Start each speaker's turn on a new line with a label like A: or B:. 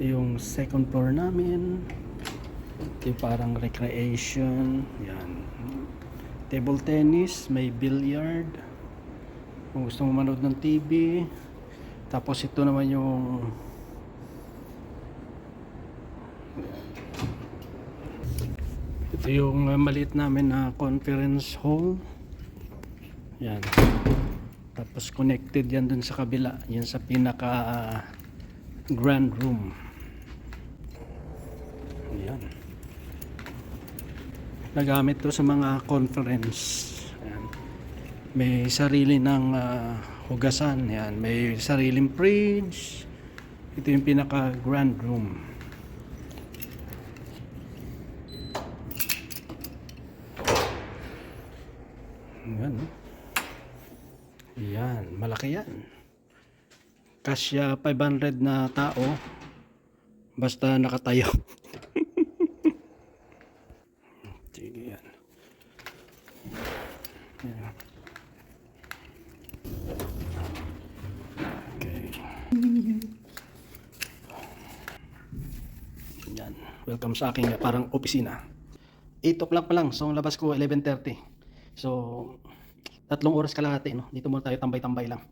A: Ito yung second floor namin. Ito yung parang recreation. Yan. Table tennis, may billiard. Kung gusto mo manood ng TV. Tapos ito naman yung maliit namin na conference hall. Yan. Tapos connected yan dun sa kabila. Yan sa pinaka grand room. Yan. Nagamit to sa mga conference. Yan. May sarili ng hugasan. Yan. May sariling fridge. Ito yung pinaka grand room. Yan. Yan. Malaki yan. Kasya 500 na tao. Basta nakatayo. Sige yan. Yan. Okay. Yan. Welcome sa aking parang opisina. 8 o'clock pa lang. So labas ko 11:30. So 3 oras kalahati, no? Dito muna tayo tambay-tambay lang.